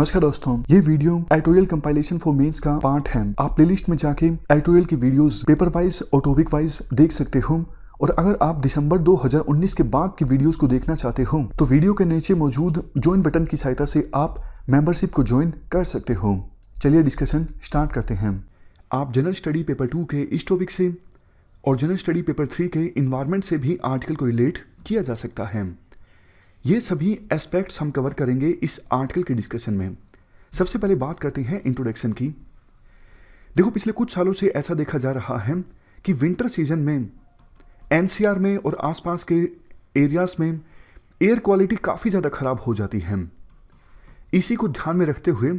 नमस्कार दोस्तों, ये video editorial compilation for mains का पार्ट है। आप प्लेलिस्ट में जाके एडिटोरियल की वीडियोस पेपर वाइज और टॉपिक वाइज देख सकते हो। और अगर आप दिसंबर 2019 के बाद की वीडियोस को देखना चाहते हो तो वीडियो के नीचे मौजूद ज्वाइन बटन की सहायता से आप मेंबरशिप को ज्वाइन कर सकते हो। चलिए डिस्कशन स्टार्ट करते हैं। आप जनरल स्टडी पेपर 2 के इस टॉपिक से और जनरल स्टडी पेपर 3 के इन्वायरमेंट से भी आर्टिकल को रिलेट किया जा सकता है। ये सभी एस्पेक्ट्स हम कवर करेंगे इस आर्टिकल के डिस्कशन में। सबसे पहले बात करते हैं इंट्रोडक्शन की। देखो, पिछले कुछ सालों से ऐसा देखा जा रहा है कि विंटर सीजन में एनसीआर में और आसपास के एरियाज में एयर क्वालिटी काफ़ी ज़्यादा ख़राब हो जाती है। इसी को ध्यान में रखते हुए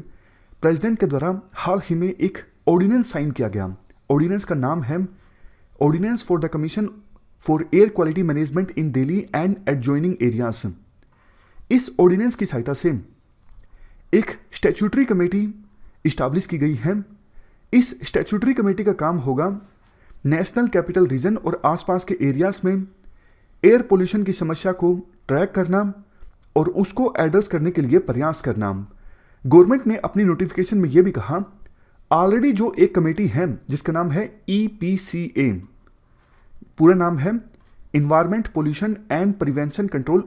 प्रेसिडेंट के द्वारा हाल ही में एक ऑर्डिनेंस साइन किया गया। ऑर्डिनेंस का नाम है ordinance for the commission for air quality management in Delhi and adjoining areas. इस ऑर्डिनेंस की सहायता से एक स्टैट्यूटरी कमेटी इस्टेब्लिश की गई है। इस स्टैट्यूटरी कमेटी का काम होगा नेशनल कैपिटल रीजन और आसपास के एरियाज में एयर पोल्यूशन की समस्या को ट्रैक करना और उसको एड्रेस करने के लिए प्रयास करना। गवर्नमेंट ने अपनी नोटिफिकेशन में यह भी कहा, ऑलरेडी जो एक कमेटी है जिसका नाम है EPCA, पूरा नाम है environment pollution and prevention control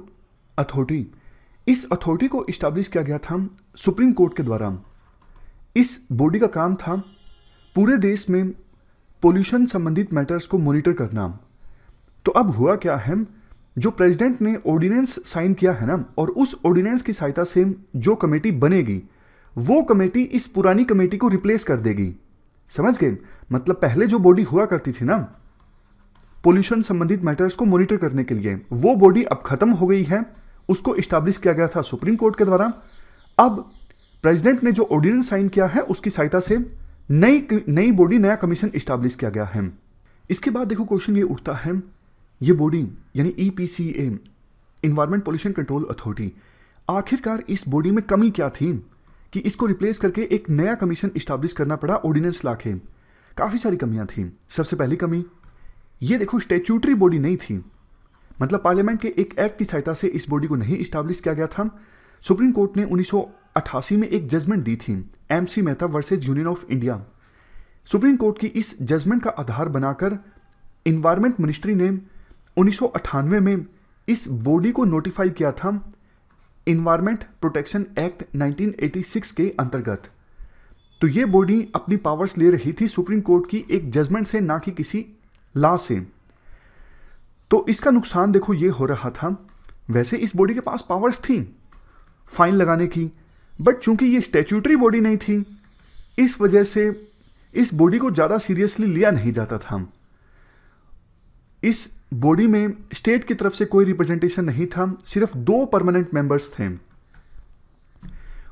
authority. इस अथॉरिटी को इस्टेब्लिश किया गया था सुप्रीम कोर्ट के द्वारा। इस बॉडी का काम था पूरे देश में पोल्यूशन संबंधित मैटर्स को मॉनिटर करना। तो अब हुआ क्या है, जो प्रेसिडेंट ने ऑर्डिनेंस साइन किया है ना, और उस ऑर्डिनेंस की सहायता से जो कमेटी बनेगी वो कमेटी इस पुरानी कमेटी को रिप्लेस कर देगी। समझ गए? मतलब पहले जो बॉडी हुआ करती थी ना पोल्यूशन संबंधित मैटर्स को मॉनिटर करने के लिए, वो बॉडी अब खत्म हो गई है। उसको इस्टेब्लिश किया गया था सुप्रीम कोर्ट के द्वारा। अब प्रेसिडेंट ने जो ऑर्डिनेंस साइन किया है उसकी सहायता से नई बॉडी, नया कमीशन इस्टेब्लिश किया गया है। इसके बाद देखो क्वेश्चन ये उठता है, ये बॉडी यानी EPCA environment pollution control authority, आखिरकार इस बॉडी में कमी क्या थी कि इसको रिप्लेस करके एक नया कमीशन इस्टेब्लिश करना पड़ा ऑर्डिनेंस लाके? काफ़ी सारी कमियां थी। सबसे पहली कमी ये देखो, स्टैट्यूटरी बॉडी नहीं थी। मतलब पार्लियामेंट के एक एक्ट की सहायता से इस बॉडी को नहीं इस्टेब्लिश किया गया था। सुप्रीम कोर्ट ने 1988 में एक जजमेंट दी थी, MC Mehta versus union of India. Supreme court की इस जजमेंट का आधार बनाकर इन्वायरमेंट मिनिस्ट्री ने 1998 में इस बॉडी को नोटिफाई किया था इन्वायरमेंट प्रोटेक्शन एक्ट 1986 के अंतर्गत। तो ये बॉडी अपनी पावर्स ले रही थी सुप्रीम कोर्ट की एक जजमेंट से, ना कि किसी लॉ से। तो इसका नुकसान देखो ये हो रहा था, वैसे इस बॉडी के पास पावर्स थी फाइन लगाने की, बट चूंकि ये स्टैट्यूटरी बॉडी नहीं थी, इस वजह से इस बॉडी को ज़्यादा सीरियसली लिया नहीं जाता था। इस बॉडी में स्टेट की तरफ से कोई रिप्रेजेंटेशन नहीं था, सिर्फ 2 परमानेंट मेंबर्स थे।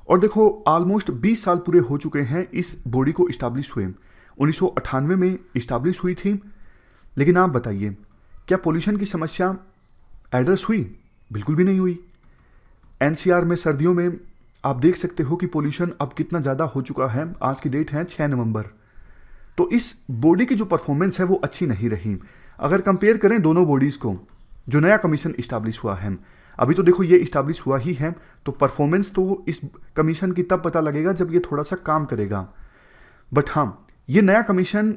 और देखो ऑलमोस्ट 20 साल पूरे हो चुके हैं इस बॉडी को इस्टेब्लिश हुए। 1998 में इस्टेब्लिश हुई थी। लेकिन आप बताइए, क्या पोल्यूशन की समस्या एड्रेस हुई? बिल्कुल भी नहीं हुई। NCR में सर्दियों में आप देख सकते हो कि पोल्यूशन अब कितना ज़्यादा हो चुका है। आज की डेट है 6 नवंबर। तो इस बॉडी की जो परफॉर्मेंस है वो अच्छी नहीं रही। अगर कंपेयर करें दोनों बॉडीज़ को, जो नया कमीशन इस्टेब्लिश हुआ है, अभी तो देखो ये इस्टेब्लिश हुआ ही है, तो परफॉर्मेंस तो इस कमीशन की तब पता लगेगा जब ये थोड़ा सा काम करेगा। बट हाँ, ये नया कमीशन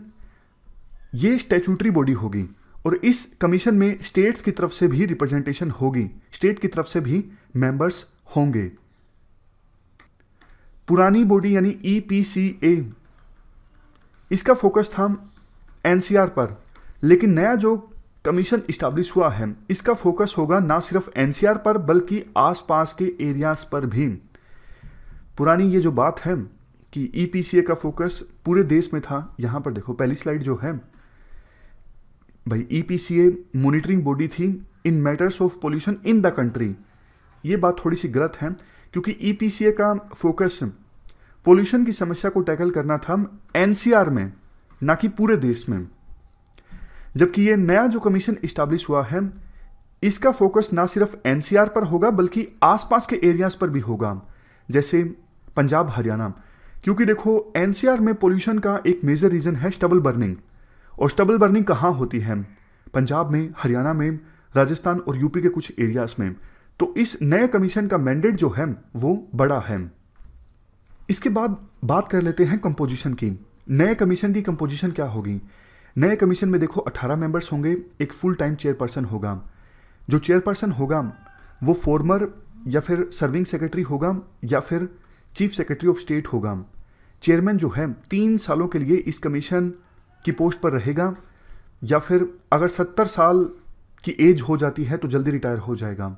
ये स्टैट्यूटरी बॉडी होगी और इस कमीशन में स्टेट्स की तरफ से भी रिप्रेजेंटेशन होगी, स्टेट की तरफ से भी मेंबर्स होंगे। पुरानी बॉडी यानी EPCA, इसका फोकस था NCR पर, लेकिन नया जो कमीशन इस्टेब्लिश हुआ है इसका फोकस होगा ना सिर्फ NCR पर बल्कि आसपास के एरियाज पर भी। पुरानी ये जो बात है कि EPCA का फोकस पूरे देश में था, यहां पर देखो पहली स्लाइड जो है भाई, EPCA मॉनिटरिंग बॉडी थी in matters of pollution in the country. ये बात थोड़ी सी गलत है, क्योंकि EPCA का फोकस पोल्यूशन की समस्या को टैकल करना था NCR में, ना कि पूरे देश में। जबकि ये नया जो कमीशन इस्टेब्लिश हुआ है इसका फोकस ना सिर्फ NCR पर होगा बल्कि आसपास के एरियाज पर भी होगा, जैसे पंजाब, हरियाणा। क्योंकि देखो NCR में पोल्यूशन का एक मेजर रीजन है स्टबल बर्निंग। और स्टबल बर्निंग कहाँ होती है? पंजाब में, हरियाणा में, राजस्थान और यूपी के कुछ एरियाज में। तो इस नए कमीशन का मैंडेट जो है वो बड़ा है। इसके बाद बात कर लेते हैं कंपोजिशन की। नए कमीशन की कंपोजिशन क्या होगी। नए कमीशन में देखो 18 मेंबर्स होंगे, एक फुल टाइम चेयरपर्सन होगा। जो चेयरपर्सन होगा वो फॉर्मर या फिर सर्विंग सेक्रेटरी होगा या फिर चीफ सेक्रेटरी ऑफ स्टेट होगा। चेयरमैन जो है 3 सालों के लिए इस कमीशन की पोस्ट पर रहेगा, या फिर अगर 70 साल की एज हो जाती है तो जल्दी रिटायर हो जाएगा।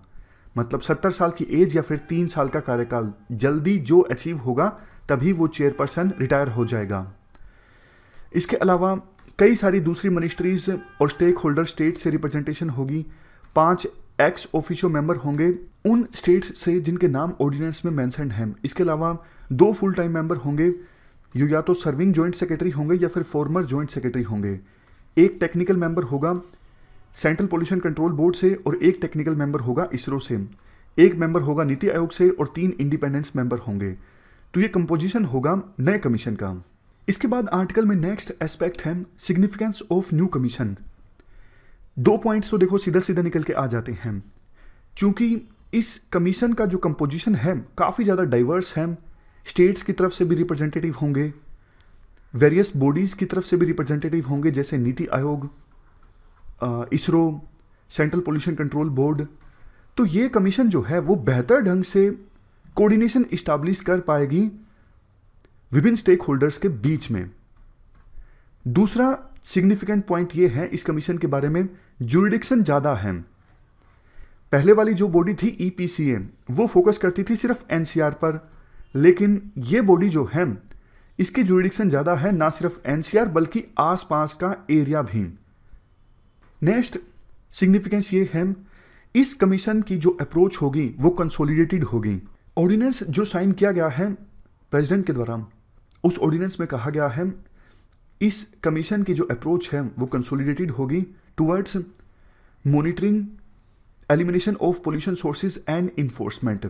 मतलब 70 साल की एज या फिर 3 साल का कार्यकाल जल्दी जो अचीव होगा तभी वो चेयरपर्सन रिटायर हो जाएगा। इसके अलावा कई सारी दूसरी मिनिस्ट्रीज और स्टेक होल्डर स्टेट से रिप्रेजेंटेशन होगी। 5 एक्स ऑफिशियो मेंबर होंगे उन स्टेट्स से जिनके नाम ऑर्डिनेंस में मेंशन्ड हैं। इसके अलावा 2 फुल टाइम मेंबर होंगे, जो या तो सर्विंग जॉइंट सेक्रेटरी होंगे या फिर फॉर्मर जॉइंट सेक्रेटरी होंगे। एक टेक्निकल मेंबर होगा सेंट्रल पोल्यूशन कंट्रोल बोर्ड से और एक टेक्निकल मेंबर होगा इसरो से। एक मेंबर होगा नीति आयोग से और 3 इंडिपेंडेंस मेंबर होंगे। तो ये कंपोजिशन होगा नए कमीशन का। इसके बाद आर्टिकल में नेक्स्ट एस्पेक्ट है significance of new commission. 2 points तो देखो सीधा सीधा निकल के आ जाते हैं। क्योंकि इस कमीशन का जो कंपोजिशन है काफ़ी ज़्यादा डाइवर्स है, स्टेट्स की तरफ से भी रिप्रेजेंटेटिव होंगे, वेरियस बॉडीज़ की तरफ से भी रिप्रेजेंटेटिव होंगे जैसे NITI Aayog, ISRO, central pollution control board. तो ये कमीशन जो है वो बेहतर ढंग से कोऑर्डिनेशन इस्टाब्लिश कर पाएगी विभिन्न स्टेक होल्डर्स के बीच में। दूसरा सिग्निफिकेंट पॉइंट ये है इस कमीशन के बारे में, ज्यूरिडिक्शन ज़्यादा है। पहले वाली जो बॉडी थी EPCA वो फोकस करती थी सिर्फ NCR पर, लेकिन ये बॉडी जो है इसकी ज्यूरिडिक्शन ज़्यादा है, ना सिर्फ NCR बल्कि आसपास का एरिया भी। नेक्स्ट सिग्निफिकेंस ये है इस कमीशन की जो अप्रोच होगी वो कंसोलिडेटेड होगी। ऑर्डिनेंस जो साइन किया गया है प्रेसिडेंट के द्वारा, उस ऑर्डिनेंस में कहा गया है इस कमीशन की जो अप्रोच है वो कंसोलिडेटेड होगी towards monitoring elimination of pollution sources and enforcement.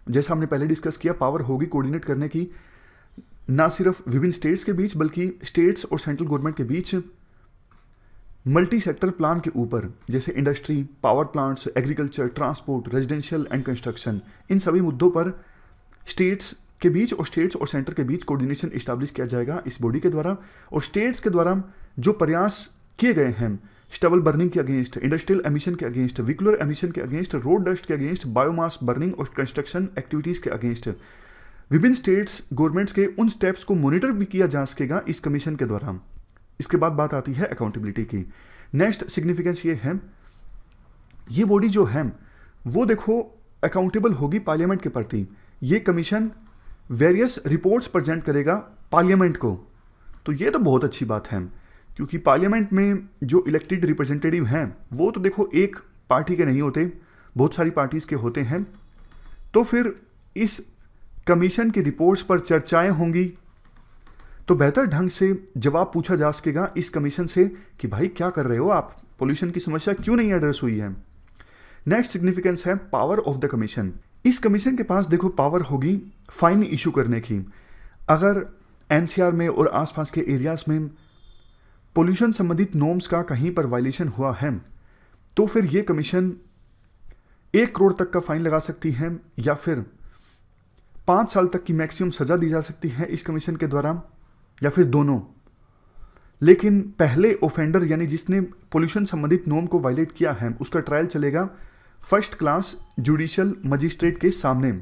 जैसा हमने पहले डिस्कस किया, पावर होगी कोऑर्डिनेट करने की ना सिर्फ विभिन्न स्टेट्स के बीच बल्कि स्टेट्स और सेंट्रल गवर्नमेंट के बीच मल्टी सेक्टर प्लान के ऊपर, जैसे industry, power plants, agriculture, transport, residential and construction. इन सभी मुद्दों पर स्टेट्स के बीच और स्टेट्स और सेंटर के बीच कोऑर्डिनेशन इस्टेब्लिश किया जाएगा इस बॉडी के द्वारा। और स्टेट्स के द्वारा जो प्रयास किए गए हैं स्टबल बर्निंग के अगेंस्ट, इंडस्ट्रियल एमिशन के अगेंस्ट, व्हीकुलर एमिशन के अगेंस्ट, रोड डस्ट के अगेंस्ट, बायोमास बर्निंग और कंस्ट्रक्शन एक्टिविटीज़ के अगेंस्ट, विभिन्न स्टेट्स गवर्नमेंट्स के उन स्टेप्स को मॉनिटर भी किया जा सकेगा इस कमीशन के द्वारा। इसके बाद बात आती है अकाउंटेबिलिटी की। नेक्स्ट सिग्निफिकेंस ये है, ये बॉडी जो है वो देखो अकाउंटेबल होगी पार्लियामेंट के प्रति। ये कमीशन वेरियस रिपोर्ट्स प्रेजेंट करेगा पार्लियामेंट को। तो ये तो बहुत अच्छी बात है, क्योंकि पार्लियामेंट में जो इलेक्टेड रिप्रेजेंटेटिव हैं वो तो देखो एक पार्टी के नहीं होते, बहुत सारी पार्टीज़ के होते हैं। तो फिर इस कमीशन की रिपोर्ट्स पर चर्चाएं होंगी तो बेहतर ढंग से जवाब पूछा जा सकेगा इस कमीशन से कि भाई क्या कर रहे हो आप, पोल्यूशन की समस्या क्यों नहीं एड्रेस हुई है। नेक्स्ट सिग्निफिकेंस है पावर ऑफ द कमीशन। इस कमीशन के पास देखो पावर होगी फाइन इशू करने की। अगर NCR में और आसपास के एरियाज में पोल्यूशन संबंधित नॉर्म्स का कहीं पर वायलेशन हुआ है तो फिर ये कमीशन 1 करोड़ तक का फाइन लगा सकती है या फिर 5 साल तक की मैक्सिमम सजा दी जा सकती है इस कमीशन के द्वारा, या फिर दोनों। लेकिन पहले ऑफेंडर यानी जिसने पोल्यूशन संबंधित नॉर्म को वायलेट किया है उसका ट्रायल चलेगा फर्स्ट क्लास जुडिशियल मजिस्ट्रेट के सामने।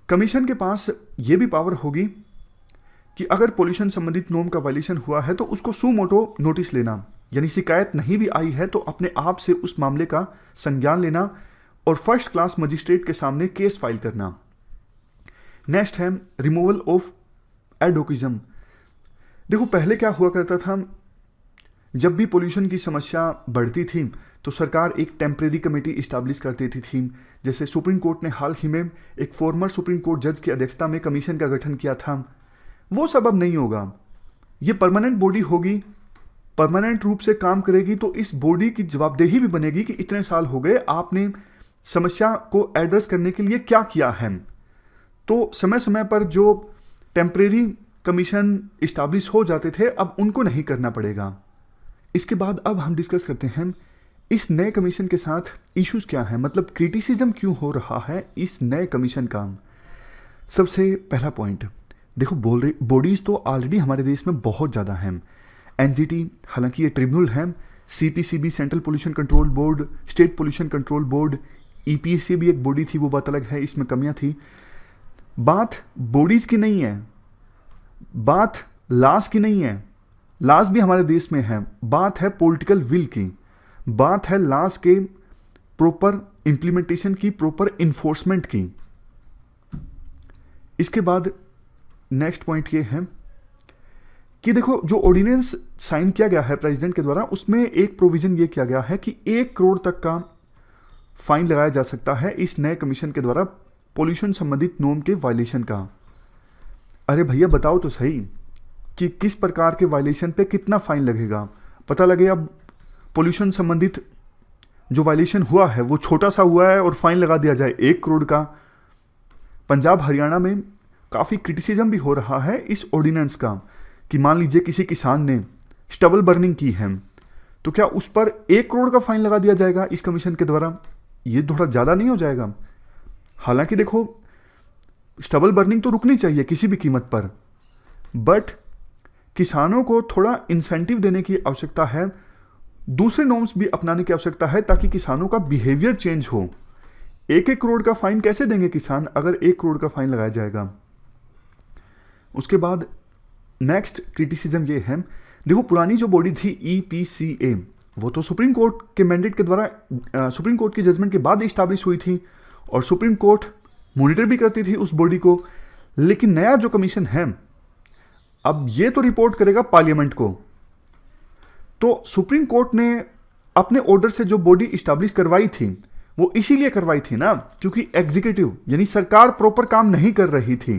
कमीशन के पास ये भी पावर होगी कि अगर पोल्यूशन संबंधित नॉर्म का वायलेशन हुआ है तो उसको सू मोटो नोटिस लेना, यानी शिकायत नहीं भी आई है तो अपने आप से उस मामले का संज्ञान लेना और फर्स्ट क्लास मजिस्ट्रेट के सामने केस फाइल करना। नेक्स्ट है रिमूवल ऑफ एडवोकिज्म। देखो पहले क्या हुआ करता था, जब भी पोल्यूशन की समस्या बढ़ती थी तो सरकार एक टेम्परेरी कमेटी इस्टेब्लिश कर देती थी। जैसे सुप्रीम कोर्ट ने हाल ही में एक फॉर्मर सुप्रीम कोर्ट जज की अध्यक्षता में कमीशन का गठन किया था। वो सब अब नहीं होगा, ये परमानेंट बॉडी होगी, परमानेंट रूप से काम करेगी। तो इस बॉडी की जवाबदेही भी बनेगी कि इतने साल हो गए आपने समस्या को एड्रेस करने के लिए क्या किया है। तो समय समय पर जो टेम्परेरी कमीशन इस्टेब्लिश हो जाते थे अब उनको नहीं करना पड़ेगा। इसके बाद अब हम डिस्कस करते हैं इस नए कमीशन के साथ इश्यूज क्या हैं, मतलब क्रिटिसिज्म क्यों हो रहा है इस नए कमीशन का। सबसे पहला पॉइंट देखो, बॉडीज़ तो ऑलरेडी हमारे देश में बहुत ज़्यादा हैं। एनजीटी हालांकि ये ट्रिब्यूनल है, CPCB central pollution control board, state pollution control board, EPC भी एक बॉडी थी, वो बात अलग है, इसमें कमियां थी। बात बॉडीज़ की नहीं है, बात लॉज की नहीं है, लॉज भी हमारे देश में है, बात है पॉलिटिकल विल की, बात है लॉज के प्रॉपर इंप्लीमेंटेशन की, प्रॉपर इन्फोर्समेंट की। इसके बाद नेक्स्ट पॉइंट ये है कि देखो, जो ऑर्डिनेंस साइन किया गया है प्रेसिडेंट के द्वारा, उसमें एक प्रोविजन ये किया गया है कि 1 करोड़ तक का फाइन लगाया जा सकता है इस नए कमीशन के द्वारा पोल्यूशन संबंधित नॉर्म के वायलेशन का। अरे भैया बताओ तो सही कि किस प्रकार के वायलेशन पे कितना फाइन लगेगा। पता लगे अब पोल्यूशन संबंधित जो वायलेशन हुआ है वो छोटा सा हुआ है और फाइन लगा दिया जाए 1 करोड़ का। पंजाब हरियाणा में काफ़ी क्रिटिसिज्म भी हो रहा है इस ऑर्डिनेंस का कि मान लीजिए किसी किसान ने स्टबल बर्निंग की है तो क्या उस पर 1 करोड़ का फाइन लगा दिया जाएगा इस कमीशन के द्वारा? ये थोड़ा ज़्यादा नहीं हो जाएगा? हालांकि देखो, स्टबल बर्निंग तो रुकनी चाहिए किसी भी कीमत पर, बट किसानों को थोड़ा इंसेंटिव देने की आवश्यकता है, दूसरे नॉर्म्स भी अपनाने की आवश्यकता है ताकि किसानों का बिहेवियर चेंज हो। 1-1 करोड़ का फाइन कैसे देंगे किसान अगर 1 करोड़ का फाइन लगाया जाएगा? उसके बाद नेक्स्ट क्रिटिसिज्म ये है, देखो पुरानी जो बॉडी थी EPCA, वो तो सुप्रीम कोर्ट के मैंडेट के द्वारा, सुप्रीम कोर्ट की जजमेंट के बाद इस्टेब्लिश हुई थी और सुप्रीम कोर्ट मॉनिटर भी करती थी उस बॉडी को। लेकिन नया जो कमीशन है, अब ये तो रिपोर्ट करेगा पार्लियामेंट को। तो सुप्रीम कोर्ट ने अपने ऑर्डर से जो बॉडी इस्टेब्लिश करवाई थी वो इसीलिए करवाई थी ना, क्योंकि एग्जीक्यूटिव यानी सरकार प्रॉपर काम नहीं कर रही थी।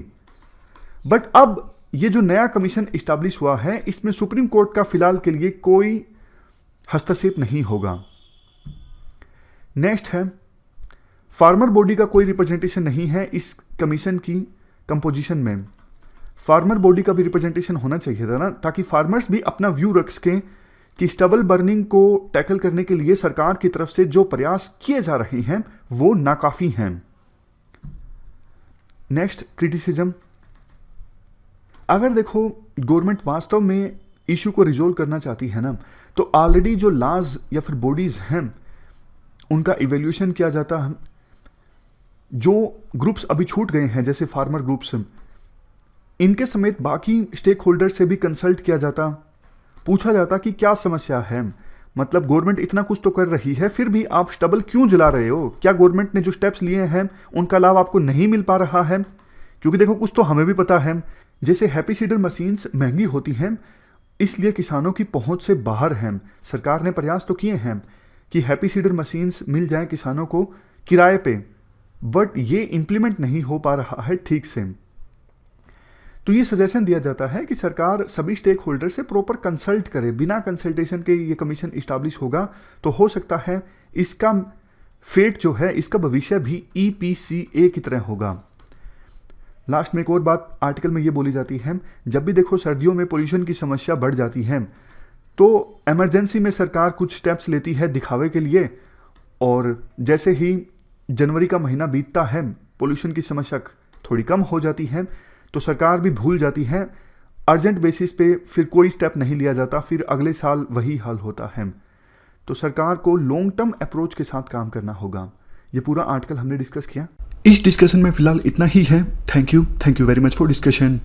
बट अब ये जो नया कमीशन इस्टेब्लिश हुआ है, इसमें सुप्रीम कोर्ट का फिलहाल के लिए कोई हस्तक्षेप नहीं होगा। नेक्स्ट है, फार्मर बॉडी का कोई रिप्रेजेंटेशन नहीं है इस कमीशन की कंपोजिशन में। फार्मर बॉडी का भी रिप्रेजेंटेशन होना चाहिए था ना, ताकि फार्मर्स भी अपना व्यू रख सकें कि स्टबल बर्निंग को टैकल करने के लिए सरकार की तरफ से जो प्रयास किए जा रहे हैं वो नाकाफी हैं। नेक्स्ट क्रिटिसिज्म, अगर देखो गवर्नमेंट वास्तव में इशू को रिजोल्व करना चाहती है ना, तो ऑलरेडी जो लॉज या फिर बॉडीज हैं उनका इवेल्यूएशन किया जाता है। जो ग्रुप्स अभी छूट गए हैं जैसे फार्मर ग्रुप्स, इनके समेत बाकी स्टेक होल्डर से भी कंसल्ट किया जाता, पूछा जाता कि क्या समस्या है, मतलब गवर्नमेंट इतना कुछ तो कर रही है फिर भी आप स्टबल क्यों जला रहे हो, क्या गवर्नमेंट ने जो स्टेप्स लिए हैं उनका लाभ आपको नहीं मिल पा रहा है? क्योंकि देखो कुछ तो हमें भी पता है, जैसे हैप्पी सीडर मशीन्स महंगी होती हैं इसलिए किसानों की पहुंच से बाहर हैं। सरकार ने प्रयास तो किए हैं कि हैप्पी सीडर मशीन्स मिल जाएं किसानों को किराए पे, बट ये इंप्लीमेंट नहीं हो पा रहा है ठीक से। तो ये सजेशन दिया जाता है कि सरकार सभी स्टेक होल्डर से प्रॉपर कंसल्ट करे। बिना कंसल्टेशन के ये कमीशन इस्टेब्लिश होगा तो हो सकता है इसका फेट जो है, इसका भविष्य भी EPCA की तरह होगा। लास्ट में एक और बात आर्टिकल में ये बोली जाती है, जब भी देखो सर्दियों में पोल्यूशन की समस्या बढ़ जाती है तो इमरजेंसी में सरकार कुछ स्टेप्स लेती है दिखावे के लिए, और जैसे ही जनवरी का महीना बीतता है पोल्यूशन की समस्या थोड़ी कम हो जाती है तो सरकार भी भूल जाती है, अर्जेंट बेसिस पे फिर कोई स्टेप नहीं लिया जाता, फिर अगले साल वही हाल होता है। तो सरकार को लॉन्ग टर्म अप्रोच के साथ काम करना होगा। ये पूरा आर्टिकल हमने डिस्कस किया। इस डिस्कशन में फिलहाल इतना ही है। Thank you very much for discussion.